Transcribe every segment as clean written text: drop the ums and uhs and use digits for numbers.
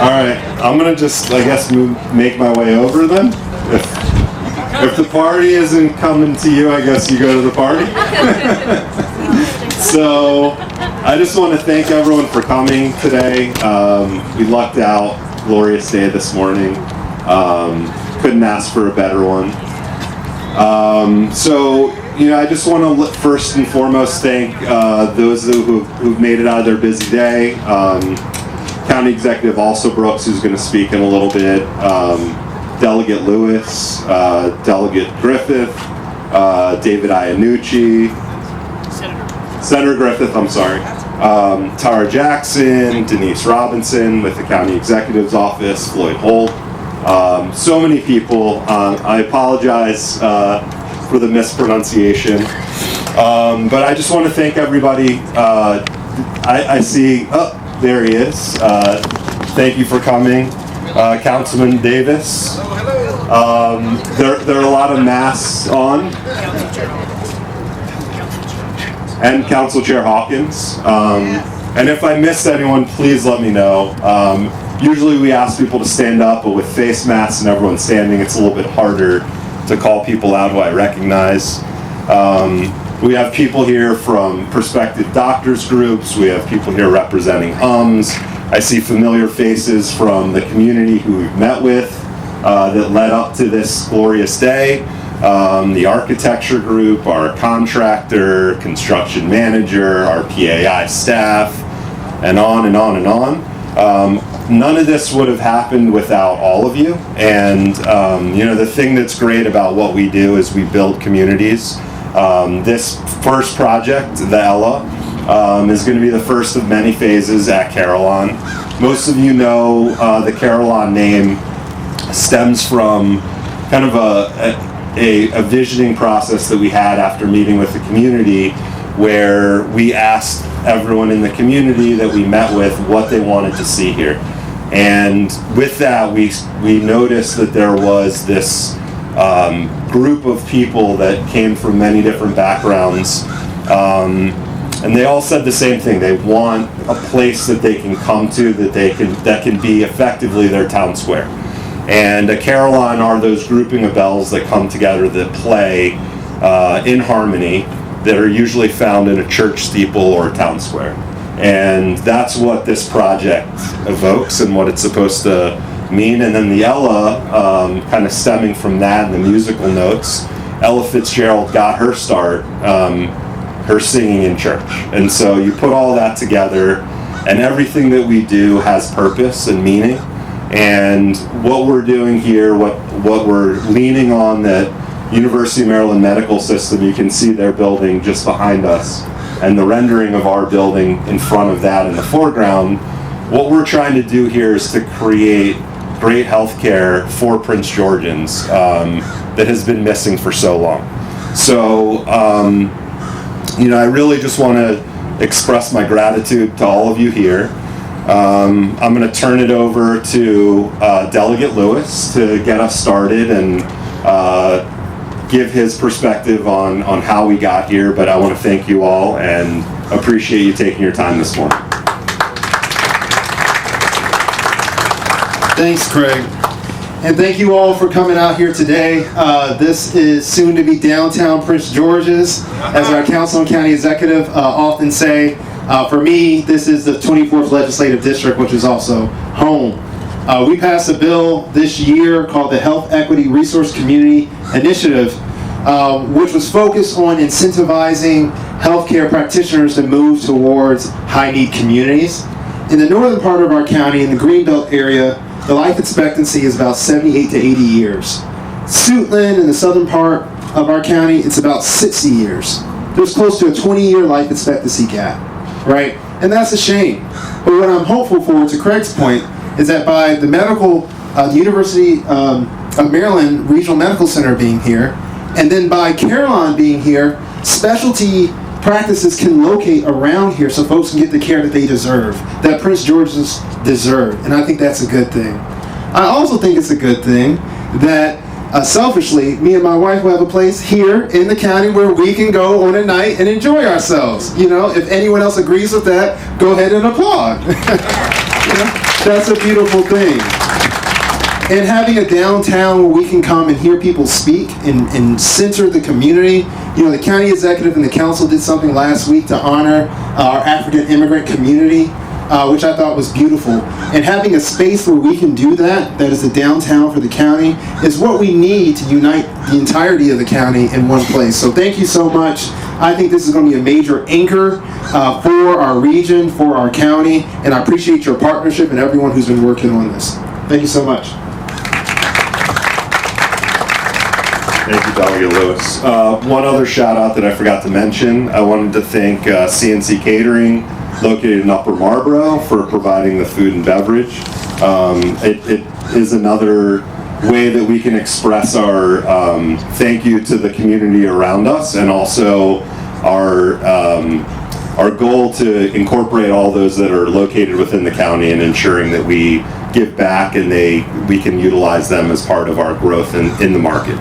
All right, I'm gonna just, I guess, make my way over then. If the party isn't coming to you, I guess you go to the party. So, I just want to thank everyone for coming today. We lucked out, glorious day this morning. Couldn't ask for a better one. I just want to first and foremost thank those who've made it out of their busy day. County Executive also Brooks, who's going to speak in a little bit. Delegate Lewis, Delegate Griffith, David Iannucci, Senator Griffith, I'm sorry. Tara Jackson, Denise Robinson with the County Executive's Office, Floyd Holt. So many people. I apologize for the mispronunciation. But I just want to thank everybody. I see, there he is. Thank you for coming. Councilman Davis. There are a lot of masks on. And Council Chair Hawkins. And if I missed anyone, please let me know. Usually we ask people to stand up, but with face masks and everyone standing, it's a little bit harder to call people out who I recognize. We have people here from prospective doctors groups. We have people here representing HUMS. I see familiar faces from the community who we've met with that led up to this glorious day. The architecture group, our contractor, construction manager, our PAI staff, and on and on and on. None of this would have happened without all of you. And the thing that's great about what we do is we build communities. This first project, the Ella, is going to be the first of many phases at Carillon. Most of you know the Carillon name stems from kind of a visioning process that we had after meeting with the community, where we asked everyone in the community that we met with what they wanted to see here. And with that, we noticed that there was this group of people that came from many different backgrounds, and they all said the same thing. They want a place that they can come to that can be effectively their town square. And a Carillon are those grouping of bells that come together that play in harmony, that are usually found in a church steeple or a town square. And that's what this project evokes and what it's supposed to mean. And then the Ella, kind of stemming from that and the musical notes, Ella Fitzgerald got her start, her singing in church. And so you put all that together, and everything that we do has purpose and meaning. And what we're doing here, what we're leaning on, that University of Maryland Medical System, you can see their building just behind us, and the rendering of our building in front of that in the foreground. What we're trying to do here is to create great healthcare for Prince Georgians that has been missing for so long. So, I really just want to express my gratitude to all of you here. I'm going to turn it over to Delegate Lewis to get us started and give his perspective on how we got here, but I want to thank you all and appreciate you taking your time this morning. Thanks, Craig. And thank you all for coming out here today. This is soon to be downtown Prince George's, as our council and county executive often say. For me, this is the 24th legislative district, which is also home. We passed a bill this year called the Health Equity Resource Community Initiative, which was focused on incentivizing healthcare practitioners to move towards high-need communities. In the northern part of our county, in the Greenbelt area, the life expectancy is about 78 to 80 years. Suitland, in the southern part of our county, it's about 60 years. There's close to a 20-year life expectancy gap, right? And that's a shame. But what I'm hopeful for, to Craig's point, is that by the University of Maryland Regional Medical Center being here, and then by Carillon being here, specialty practices can locate around here so folks can get the care that they deserve, that Prince George's deserve. And I think that's a good thing. I also think it's a good thing that selfishly, me and my wife will have a place here in the county where we can go on a night and enjoy ourselves. If anyone else agrees with that, go ahead and applaud. That's a beautiful thing. And having a downtown where we can come and hear people speak and center the community. You know, the county executive and the council did something last week to honor our African immigrant community, which I thought was beautiful. And having a space where we can do that is the downtown for the county, is what we need to unite the entirety of the county in one place. So thank you so much. I think this is going to be a major anchor for our region, for our county, and I appreciate your partnership and everyone who's been working on this. Thank you so much. Thank you, Delegate Lewis. One other shout out that I forgot to mention, I wanted to thank CNC Catering, located in Upper Marlboro, for providing the food and beverage. It is another way that we can express our thank you to the community around us, and also our goal to incorporate all those that are located within the county and ensuring that we give back and we can utilize them as part of our growth in the market.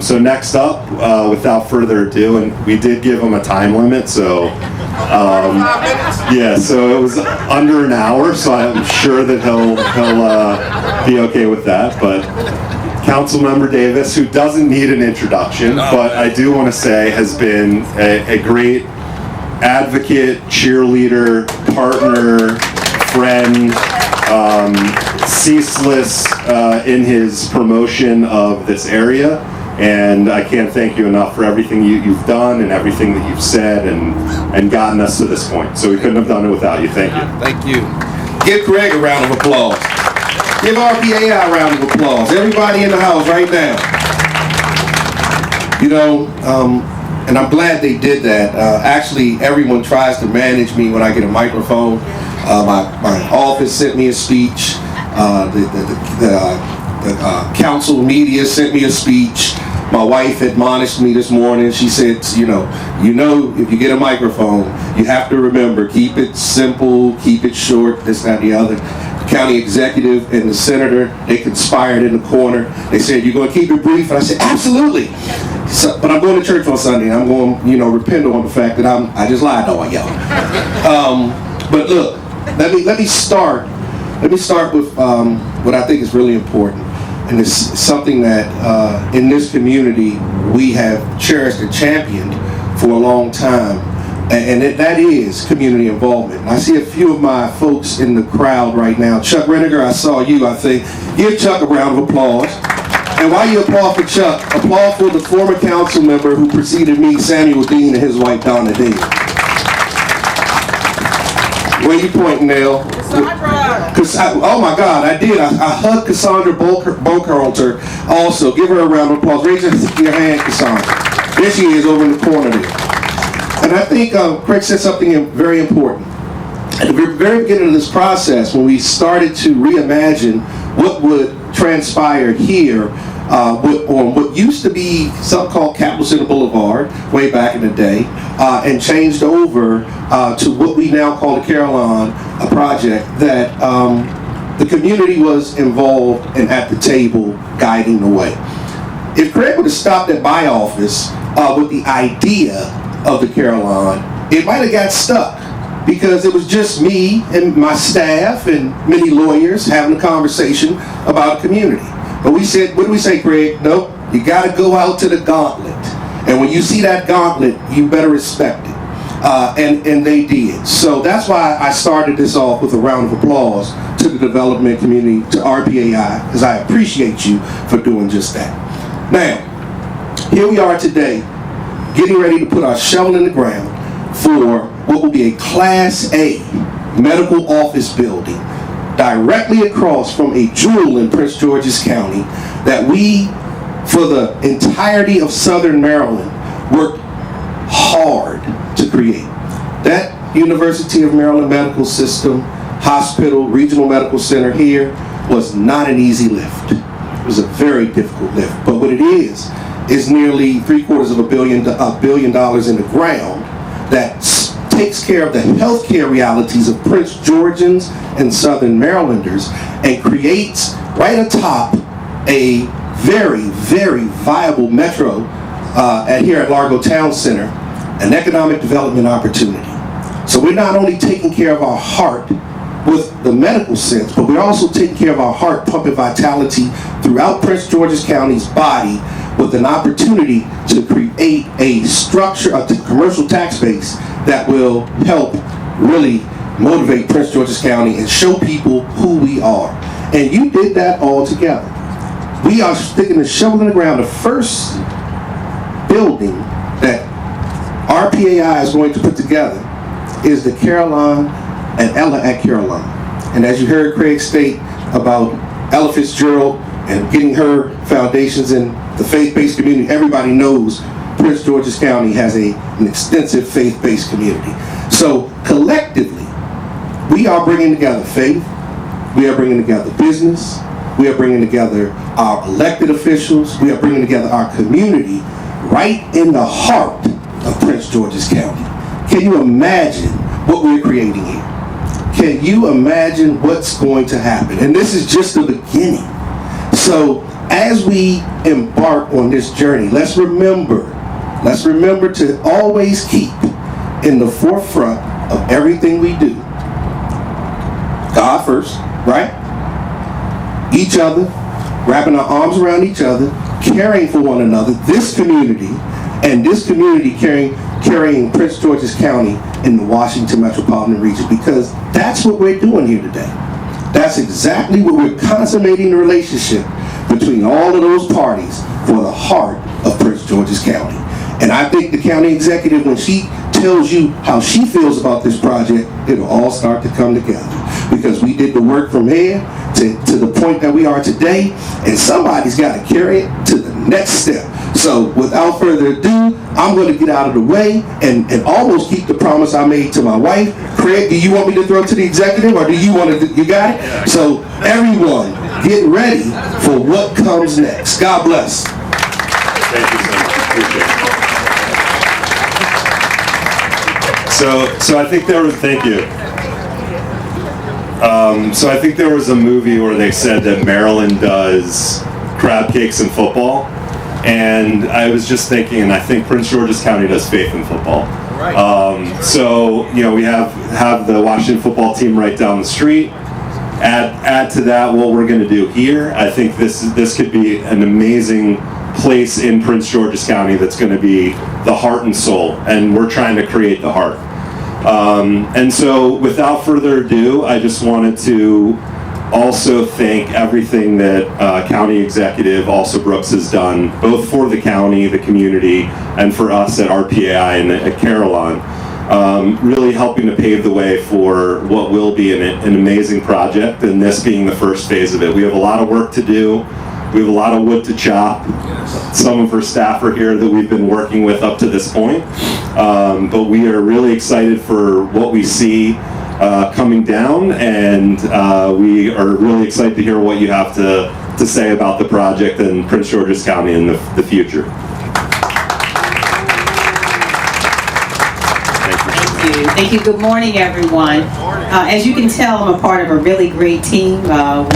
So next up, without further ado, and we did give him a time limit, so yeah, so it was under an hour, so I'm sure that he'll be okay with that. But Councilmember Davis, who doesn't need an introduction, but I do want to say has been a great advocate, cheerleader, partner, friend, ceaseless in his promotion of this area. And I can't thank you enough for everything you've done and everything that you've said and gotten us to this point. So we couldn't have done it without you. Thank you. Thank you. Give Craig a round of applause. Give RPAI a round of applause. Everybody in the house right now. You know, and I'm glad they did that. Actually, everyone tries to manage me when I get a microphone. My office sent me a speech. The council media sent me a speech. My wife admonished me this morning. She said, you know, if you get a microphone, you have to remember, keep it simple, keep it short, this, that, and the other. The county executive and the senator, they conspired in the corner. They said, you're going to keep it brief? And I said, absolutely. So, but I'm going to church on Sunday, and I'm going to, repent on the fact that I just lied to all y'all. But look, let me start with what I think is really important. And it's something that in this community we have cherished and championed for a long time, and that is community involvement. And I see a few of my folks in the crowd right now. Chuck Reniger, I saw you, I think. Give Chuck a round of applause. And while you applaud for Chuck, applaud for the former council member who preceded me, Samuel Dean, and his wife, Donna Dean. Where you pointing, Nell? Oh my God, I did. I hugged Cassandra Bokeralter also. Give her a round of applause. Raise your hand, Cassandra. There she is over in the corner there. And I think Craig said something very important. At the very beginning of this process, when we started to reimagine what would transpire here on what used to be something called Capital Center Boulevard way back in the day, and changed over to what we now call the Carillon, a project that the community was involved and at the table guiding the way. If Craig would have stopped at my office with the idea of the Carillon, it might have got stuck, because it was just me and my staff and many lawyers having a conversation about a community. But we said, what do we say, Craig? Nope, you got to go out to the gauntlet. And when you see that gauntlet, you better respect it. And they did. So that's why I started this off with a round of applause to the development community, to RPAI, because I appreciate you for doing just that. Now, here we are today, getting ready to put our shovel in the ground for what will be a Class A medical office building directly across from a jewel in Prince George's County that we, for the entirety of Southern Maryland, worked hard to create. That University of Maryland Medical System, hospital, regional medical center here was not an easy lift. It was a very difficult lift. But what it is nearly $750 million in the ground that takes care of the healthcare realities of Prince Georgians and Southern Marylanders and creates right atop a very, very viable metro here at Largo Town Center, an economic development opportunity. So we're not only taking care of our heart, with the medical sense, but we're also taking care of our heart, pumping vitality throughout Prince George's County's body with an opportunity to create a structure, a commercial tax base that will help really motivate Prince George's County and show people who we are. And you did that all together. We are sticking the shovel in the ground. The first building that RPAI is going to put together is the Carillon and Ella at Carillon. And as you heard Craig state about Ella Fitzgerald and getting her foundations in the faith-based community, everybody knows Prince George's County has an extensive faith-based community. So collectively, we are bringing together faith, we are bringing together business, we are bringing together our elected officials, we are bringing together our community right in the heart of Prince George's County. Can you imagine what we're creating here? Can you imagine what's going to happen? And this is just the beginning. So as we embark on this journey, let's remember to always keep in the forefront of everything we do God first, right? Each other, wrapping our arms around each other, caring for one another, this community, and this community carrying Prince George's County in the Washington metropolitan region, because that's what we're doing here today. That's exactly what we're consummating the relationship between all of those parties for the heart of Prince George's County. And I think the county executive, when she tells you how she feels about this project, it'll all start to come together. Because we did the work from here to the point that we are today, and somebody's got to carry it to the next step. So without further ado, I'm going to get out of the way and almost keep the promise I made to my wife. Craig, do you want me to throw to the executive, or do you want to, you got it? So everyone, get ready for what comes next. God bless. Thank you so much. Appreciate it. So I think there was, thank you. So I think there was a movie where they said that Maryland does crab cakes in football. And I was just thinking, and I think Prince George's County does faith in football. Right. So, you know, we have the Washington football team right down the street. Add to that what we're going to do here. I think this could be an amazing place in Prince George's County that's going to be the heart and soul, and we're trying to create the heart. And so without further ado, I just wanted to also thank everything that County Executive Alsa Brooks has done, both for the county, the community, and for us at RPAI and at Carillon, really helping to pave the way for what will be an amazing project, and this being the first phase of it. We have a lot of work to do. We have a lot of wood to chop. Some of our staff are here that we've been working with up to this point. But we are really excited for what we see coming down, and we are really excited to hear what you have to say about the project and Prince George's County in the future. Thank you. Good morning, everyone. As you can tell, I'm a part of a really great team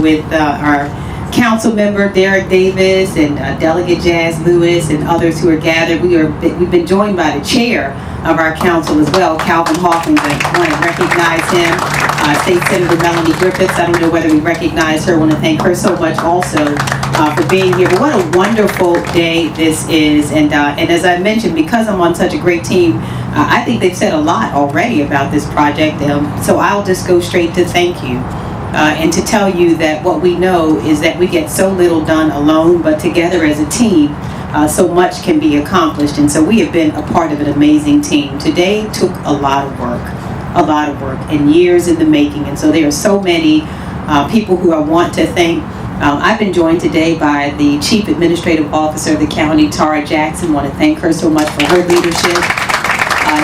with our council member Derek Davis and Delegate Jazz Lewis and others who are gathered. We've been joined by the chair of our council as well, Calvin Hawkins. I want to recognize him. State Senator Melanie Griffiths. I don't know whether we recognize her. I want to thank her so much also for being here. But what a wonderful day this is. And as I mentioned, because I'm on such a great team, I think they've said a lot already about this project. So I'll just go straight to thank you. And to tell you that what we know is that we get so little done alone, but together as a team, so much can be accomplished. And so we have been a part of an amazing team. Today took a lot of work and years in the making. And so there are so many people who I want to thank. I've been joined today by the Chief Administrative Officer of the county, Tara Jackson. I want to thank her so much for her leadership.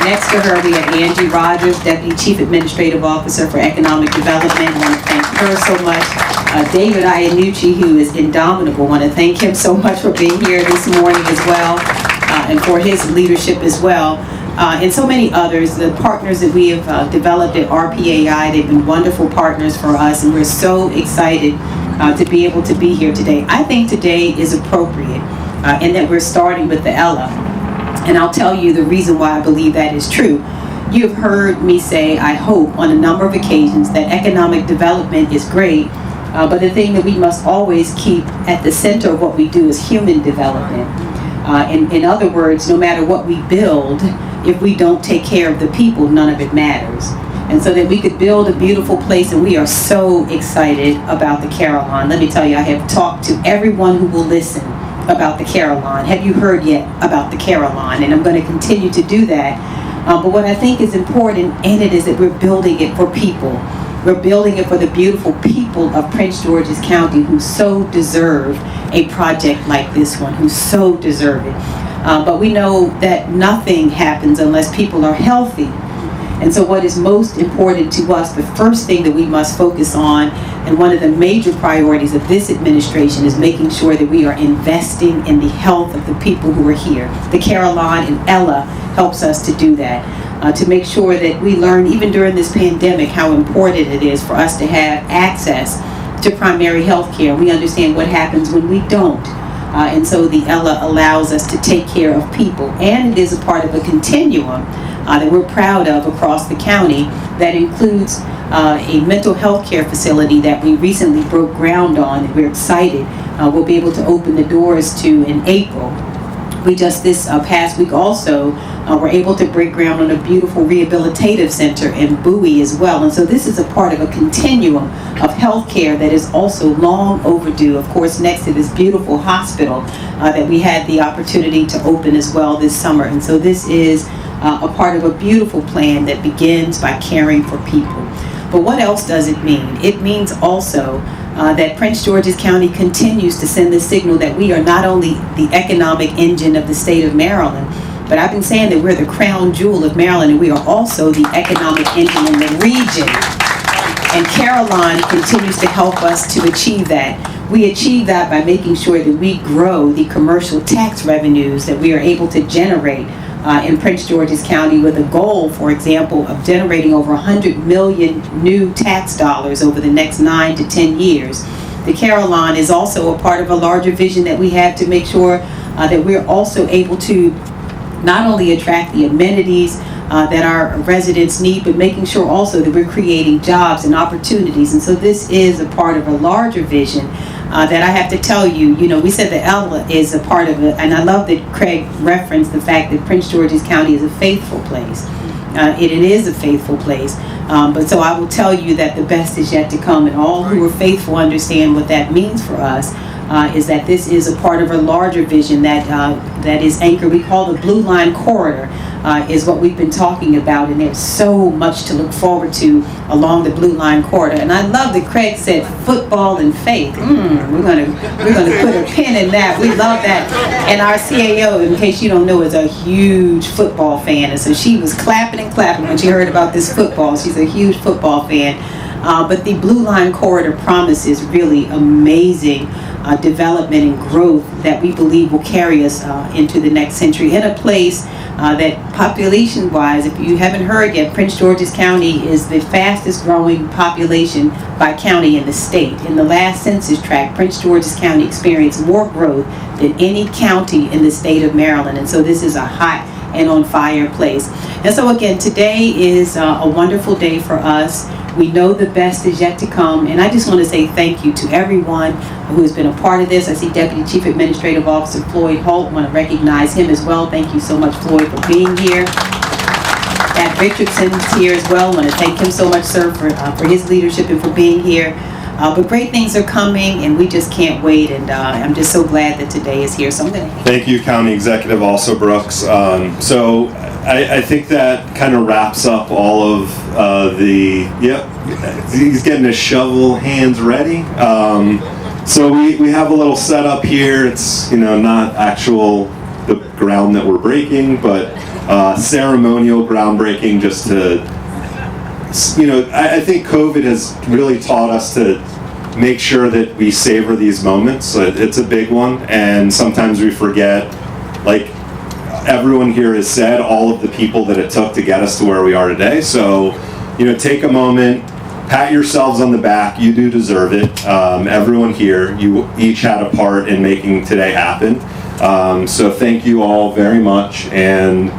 Next to her, we have Angie Rogers, Deputy Chief Administrative Officer for Economic Development. I want to thank her so much. David Iannucci, who is indomitable. I want to thank him so much for being here this morning as well, and for his leadership as well. And so many others, the partners that we have developed at RPAI, they've been wonderful partners for us, and we're so excited to be able to be here today. I think today is appropriate, and that we're starting with the Ella. And I'll tell you the reason why I believe that is true. You have heard me say, I hope, on a number of occasions that economic development is great, but the thing that we must always keep at the center of what we do is human development. In other words, no matter what we build, if we don't take care of the people, none of it matters. And so that we could build a beautiful place, and we are so excited about the Carillon. Let me tell you, I have talked to everyone who will listen about the Carillon. Have you heard yet about the Carillon? And I'm going to continue to do that. But what I think is important in it is that we're building it for people. We're building it for the beautiful people of Prince George's County who so deserve a project like this one, who so deserve it. But we know that nothing happens unless people are healthy. And so what is most important to us, the first thing that we must focus on, and one of the major priorities of this administration, is making sure that we are investing in the health of the people who are here. The Carillon and Ella helps us to do that, to make sure that we learn, even during this pandemic, how important it is for us to have access to primary health care. We understand what happens when we don't. And so the Ella allows us to take care of people. And it is a part of a continuum that we're proud of across the county that includes a mental health care facility that we recently broke ground on, and we're excited we'll be able to open the doors to in April. We just this past week also were able to break ground on a beautiful rehabilitative center in Bowie as well. And so this is a part of a continuum of healthcare that is also long overdue. Of course, next to this beautiful hospital that we had the opportunity to open as well this summer. And so this is a part of a beautiful plan that begins by caring for people. But what else does it mean? It means also that Prince George's County continues to send the signal that we are not only the economic engine of the state of Maryland, but I've been saying that we're the crown jewel of Maryland, and we are also the economic engine in the region. And Carillon continues to help us to achieve that. We achieve that by making sure that we grow the commercial tax revenues that we are able to generate in Prince George's County, with a goal, for example, of generating over 100 million new tax dollars over the next 9 to 10 years. The Carillon is also a part of a larger vision that we have to make sure that we're also able to not only attract the amenities that our residents need, but making sure also that we're creating jobs and opportunities. And so this is a part of a larger vision that I have to tell you, we said that Ella is a part of it, and I love that Craig referenced the fact that Prince George's County is a faithful place. It is a faithful place, but so I will tell you that the best is yet to come, and all who are faithful understand what that means for us. Is that this is a part of a larger vision that is anchored, we call the Blue Line Corridor, is what we've been talking about, and there's so much to look forward to along the Blue Line Corridor. And I love that Craig said football and faith. We're gonna put a pin in that. We love that. And our CAO, in case you don't know, is a huge football fan, and so she was clapping and clapping when she heard about this football. She's a huge football fan. But the Blue Line Corridor promises really amazing development and growth that we believe will carry us into the next century, in a place that population-wise, if you haven't heard yet, Prince George's County is the fastest growing population by county in the state. In the last census tract, Prince George's County experienced more growth than any county in the state of Maryland. And so this is a hot and on fire place. And so again, today is a wonderful day for us. We know the best is yet to come, and I just want to say thank you to everyone who has been a part of this. I see Deputy Chief Administrative Officer Floyd Holt. I want to recognize him as well. Thank you so much, Floyd, for being here. Pat Richardson's here as well. I want to thank him so much, sir, for his leadership and for being here. But great things are coming, and we just can't wait, and I'm just so glad that today is here. So I'm going to Thank you, County Executive, also Brooks. So I think that kind of wraps up all of he's getting his shovel hands ready. So we have a little setup here. It's, not actual the ground that we're breaking, but ceremonial groundbreaking, just to, I think COVID has really taught us to make sure that we savor these moments. It's a big one, and sometimes we forget, like everyone here has said, all of the people that it took to get us to where we are today. So, take a moment, pat yourselves on the back. You do deserve it. Everyone here, you each had a part in making today happen. So thank you all very much, and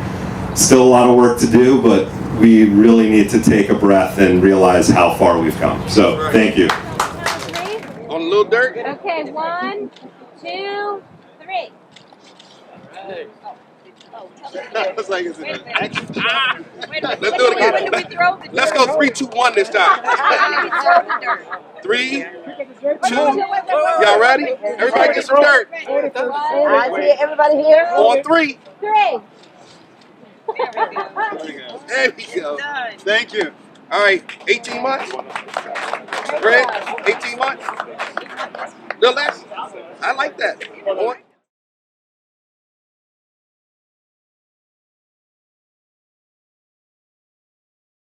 still a lot of work to do, but we really need to take a breath and realize how far we've come. So thank you. On a little dirt. Okay, 1, 2, 3. I was like, is it an action? Let's Let's do it again. When do we throw the dirt? Let's go 3, 2, 1 this time. When do we throw the dirt? 3, 2. Y'all ready? Everybody get some dirt. Everybody here? On 3. 3. There we go. Thank you. All right, 18 months. Greg, 18 months. No less. I like that.